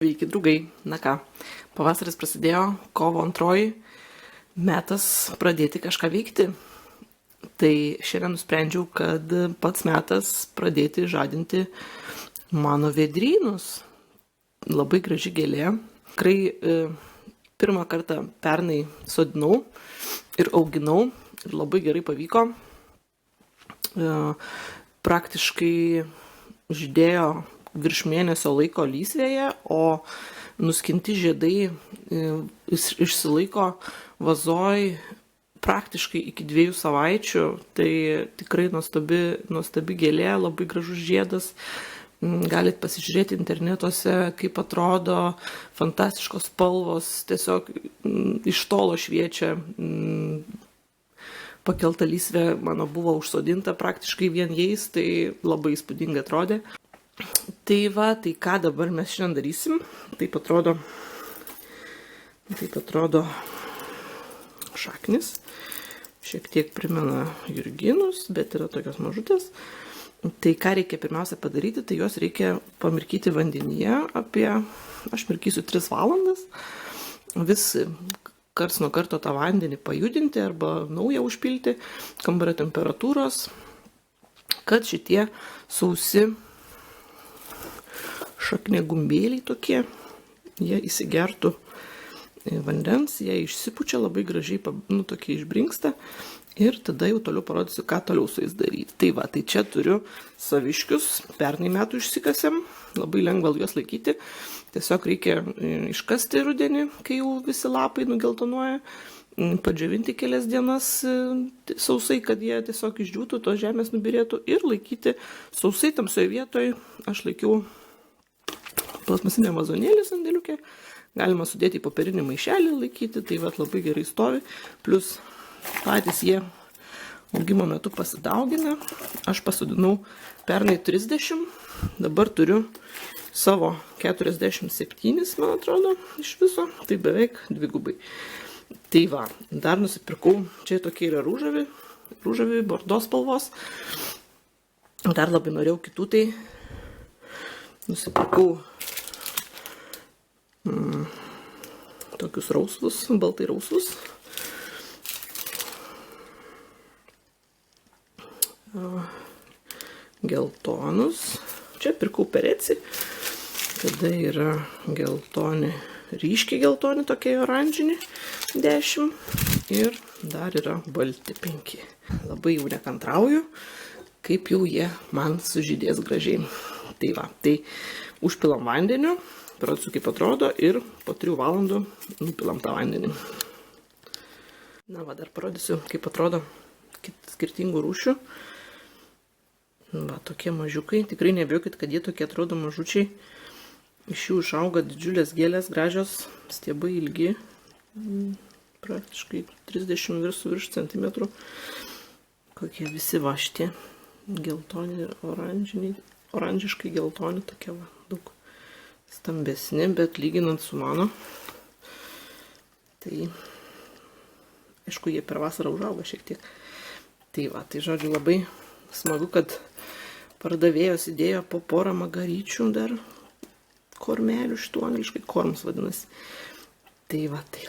Sveiki, draugai. Na ką, pavasaris prasidėjo, kovo 2, metas pradėti kažką veikti. Tai šiandien nusprendžiau, kad pats metas pradėti žadinti mano vėdrynus. Labai graži gėlė. Tikrai pirmą kartą pernai sodinau ir auginau ir labai gerai pavyko. Praktiškai žydėjo virš mėnesio laiko lysvėje, o nuskinti žiedai išsilaiko vazoj praktiškai iki 2 savaičių. Tai tikrai nuostabi gėlė, labai gražus žiedas. Galit pasižiūrėti internetuose, kaip atrodo, fantastiškos spalvos, tiesiog iš tolo šviečia. Pakelta lysvė mano buvo užsodinta praktiškai vien jais, tai labai įspūdingai atrodė. Tai va, tai ką dabar mes šiandien darysim? Taip atrodo šaknis. Šiek tiek primena jurginus, bet yra tokios mažutės. Tai ką reikia pirmiausia padaryti, tai juos reikia pamirkyti vandenyje aš mirkysiu 3 valandas. Vis karts nuo karto tą vandenį pajudinti arba naują užpilti kambario temperatūros, kad šitie sausi šakniagumbėliai tokie, jie įsigertų vandens, jie išsipučia labai gražiai, tokie išbrinksta ir tada jau toliau parodysiu, ką toliau su jais daryti. Tai va, tai čia turiu saviškius, pernai metų išsikasėm, labai lengva juos laikyti, tiesiog reikia iškasti rudenį, kai jau visi lapai nugeltonuoja, padžiovinti kelias dienas sausai, kad jie tiesiog išdžiūtų, tos žemės nubirėtų ir laikyti sausai tamsioje vietoje. Aš laikiau plasmasinę vazonėlį sandėliukę, galima sudėti į popierinį maišelį laikyti, tai vat labai gerai stovi, plus patys jie augimo metu pasidaugina. Aš pasodinau pernai 30, dabar turiu savo 47, man atrodo, iš viso, tai beveik 2. Tai va, dar nusipirkau, čia tokie yra rūžavi, bordo spalvos, dar labai norėjau kitų, tai nusipirkau tokius rausvus, baltai rausvus. Geltonus. Čia pirkau pereci, tada yra geltoni, ryškiai geltoni, tokie oranžini 10 ir dar yra balti 5. Labai jau nekantrauju, kaip jau jie man sužydės gražiai. Tai va, tai užpilam vandeniu, parodysiu kaip atrodo ir po 3 valandų nupilam tą vandenį. Na va, dar parodysiu kaip atrodo skirtingų rūšių. Va, tokie mažiukai, tikrai nebijokit, kad jie tokie atrodo mažučiai. Iš jų išauga didžiulės gėlės, gražios, stiebai ilgi, praktiškai 30 virš centimetrų. Kokie visi va šitie geltoni ir oranžiškai geltoni, tokie va, daug stambesni, bet lyginant su mano, tai aišku, jie per vasarą užauga šiek tiek. Tai va, tai žodžiu, labai smagu, kad pardavėjos įdėjo po porą magaryčių dar kormelių, šitų angliškai korms vadinasi. Tai va, tai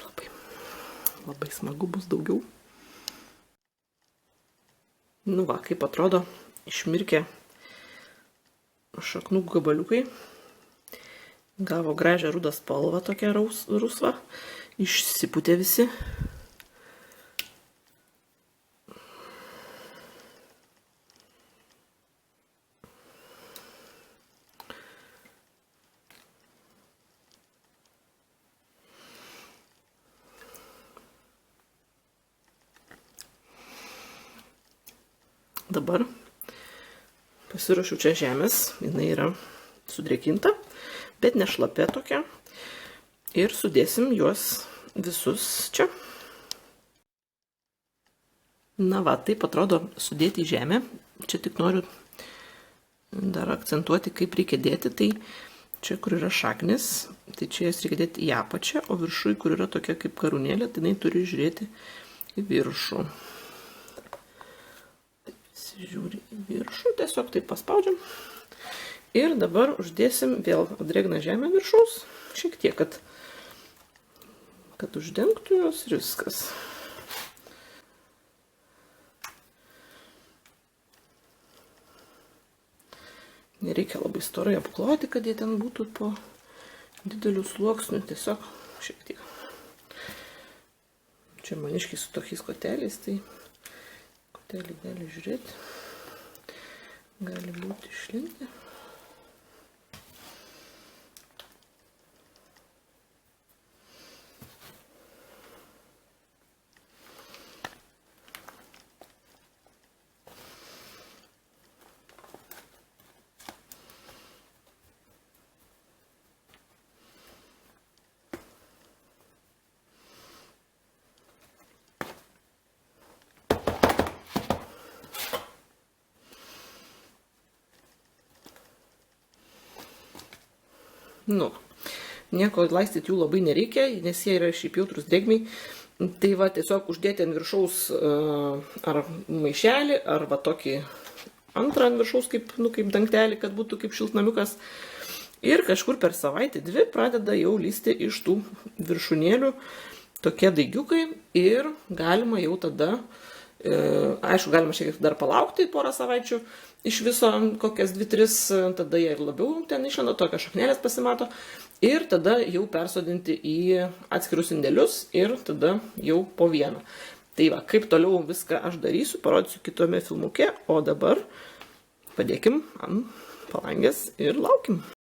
labai smagu bus daugiau. Nu va, kaip atrodo išmirkę šaknų gabaliukai. Gavo gražią rudą spalvą, tokią rusvą. Išsipūtė visi. Dabar pasiruošiu čia žemės, jinai yra sudrėkinta, bet nešlapia tokia. Ir sudėsim juos visus čia. Na va, taip atrodo sudėti į žemę. Čia tik noriu dar akcentuoti, kaip reikia dėti. Tai čia, kur yra šaknis, tai čia jas reikia dėti į apačią, o viršui, kur yra tokia kaip karūnėlė, tai jinai turi žiūrėti į viršų. Žiūri į viršų, tiesiog taip paspaudžiam. Ir dabar uždėsim vėl drėgną žemę viršaus. šiek tiek, kad uždengtų jos ir viskas. Nereikia labai storai apkloti, kad jie ten būtų po didelių sluoksnių, tiesiog šiek tiek. Čia maniškiai su tokiais koteliais, tai kotelį gali žiūrėti, gali būti išlindę. Nu, nieko laistyti jų labai nereikia, nes jie yra šiaip jautrus drėgmei. Tai va, tiesiog uždėti ant viršaus ar maišelį, ar va tokį antrą ant viršaus kaip dangtelį, kad būtų kaip šiltnamiukas. Ir kažkur per savaitę 2 pradeda jau lysti iš tų viršūnėlių tokie daigiukai ir galima jau tada, aišku, galima šiek tiek dar palaukti porą savaičių, iš viso kokias 2-3, tada jie ir labiau ten išlenda, tokios šaknelės pasimato. Ir tada jau persodinti į atskirus indelius ir tada jau po vieną. Tai va, kaip toliau viską aš darysiu, parodysiu kitome filmuke, o dabar padėkim ant palangės ir laukim.